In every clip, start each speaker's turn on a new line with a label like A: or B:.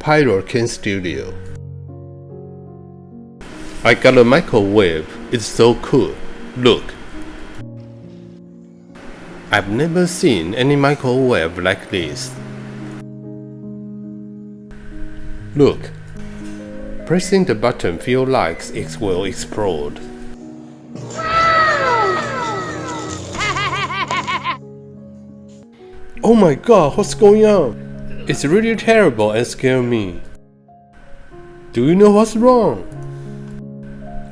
A: King Studio. I got a microwave. It's so cool. Look. I've never seen any microwave like this. Look. Pressing the button feels like it will explode. Oh my god, what's going on? It's really terrible and scares me. Do you know what's wrong?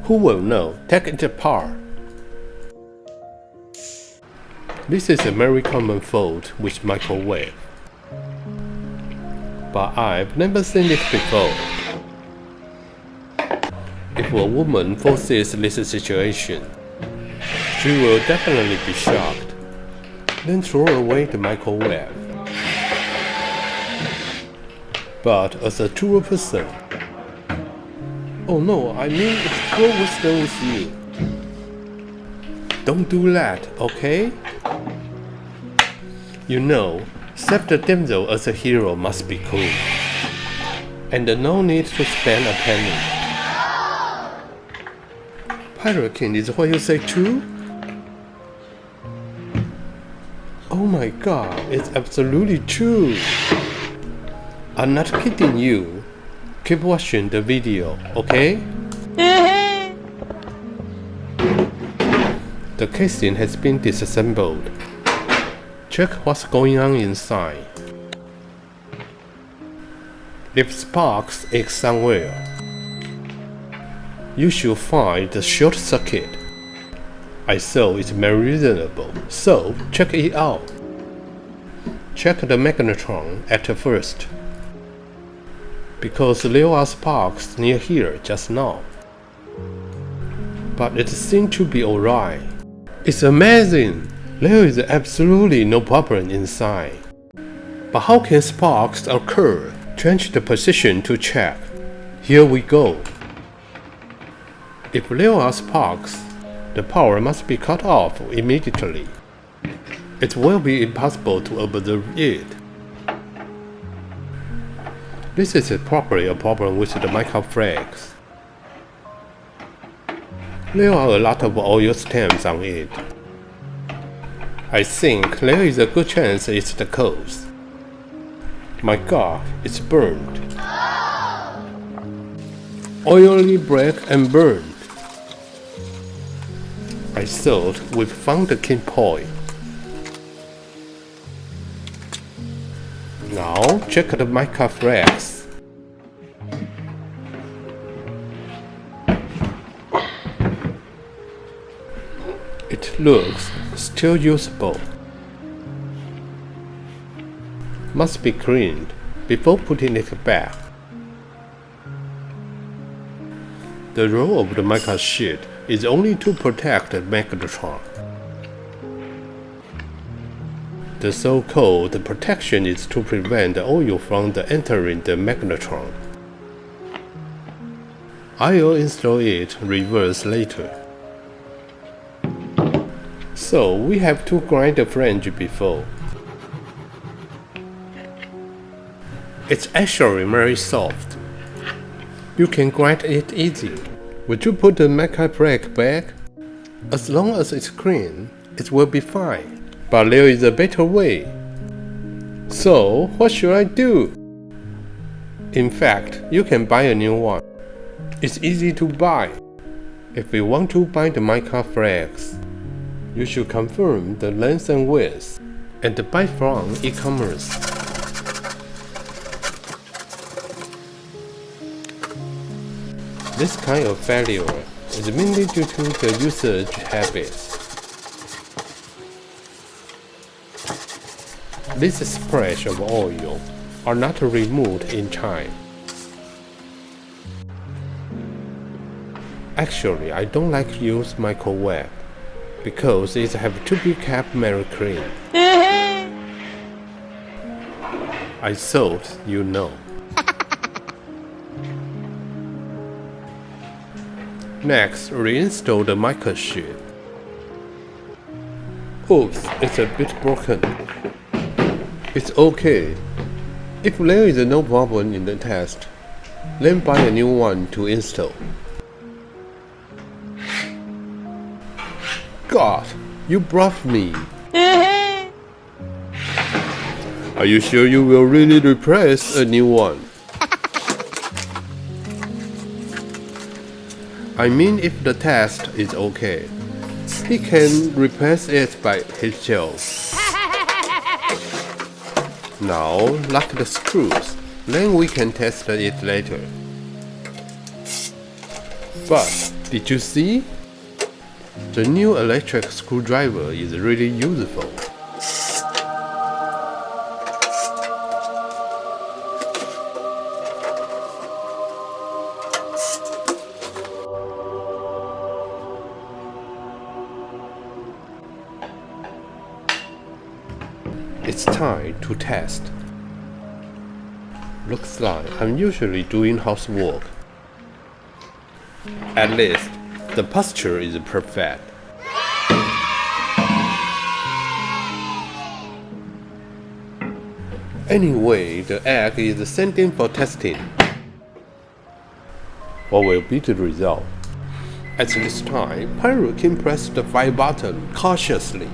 A: Who will know? Take it apart. This is a very common fault with microwave. But I've never seen it before. If a woman faces this situation, she will definitely be shocked. Then throw away the microwave. But as a true person, oh no, I mean explore what's done with you. Don't do that, okay? You know, save the damsel as a hero must be cool. And no need to spend a penny. Pirate King, is what you say true? Oh my god, it's absolutely true. I'm not kidding you. Keep watching the video, okay? The casing has been disassembled. Check what's going on inside. If sparks is somewhere, you should find the short circuit. I saw it's very reasonable, so check it out. Check the magnetron at first, because there are sparks near here just now. But it seems to be alright. It's amazing! There is absolutely no problem inside. But how can sparks occur? Change the position to check. Here we go. If there are sparks, the power must be cut off immediately. It will be impossible to observe it. This is probably a problem with the microflags. There are a lot of oil stains on it. I think there is a good chance it's the cause. My god, it's burned. Oily black and burned. I thought we found the key point. Now check the microflags. It looks still usable. Must be cleaned before putting it back. The role of the mica sheet is only to protect the magnetron. The so-called protection is to prevent the oil from entering the magnetron. I'll install it reverse later. So we have to grind the flange before. It's actually very soft. You can grind it easy. Would you put the mica flake back? As long as it's clean, it will be fine. But there is a better way. So what should I do? In fact, you can buy a new one. It's easy to buy. If you want to buy the mica flakes, you should confirm the length and width and buy from e-commerce. This kind of failure is mainly due to the usage habits. This splash of oil are not removed in time. Actually, I don't like to use microwave because it have to be kept very clean. I thought you know. Next, reinstall the mica sheet. Oops, it's a bit broken. It's okay. If there is no problem in the test, then buy a new one to install. God, you bluffed me. Are you sure you will really replace a new one? I mean, if the test is okay, he can replace it by himself. Now, lock the screws, then we can test it later. But, did you see? The new electric screwdriver is really useful. It's time to test. Looks like I'm usually doing housework. At least, the posture is perfect. Anyway, the egg is sent in for testing. What will be the result? At this time, Pyro can press the fire button cautiously.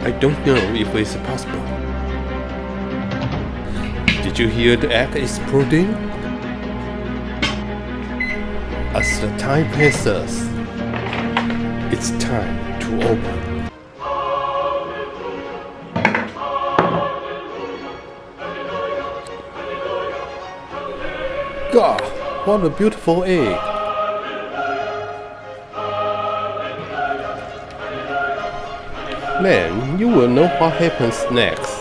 A: I don't know if it's possible. Did you hear the egg exploding? As the time passes, it's time to open. God, what a beautiful egg! Then you will know what happens next.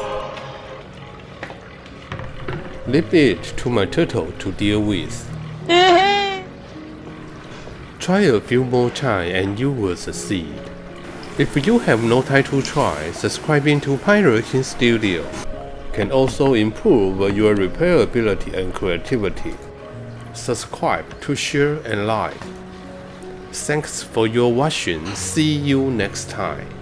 A: Leave it to my turtle to deal with. Try a few more times and you will succeed. If you have no time to try, subscribing to Pyro Studio can also improve your repairability and creativity. Subscribe to share and like. Thanks for your watching. See you next time.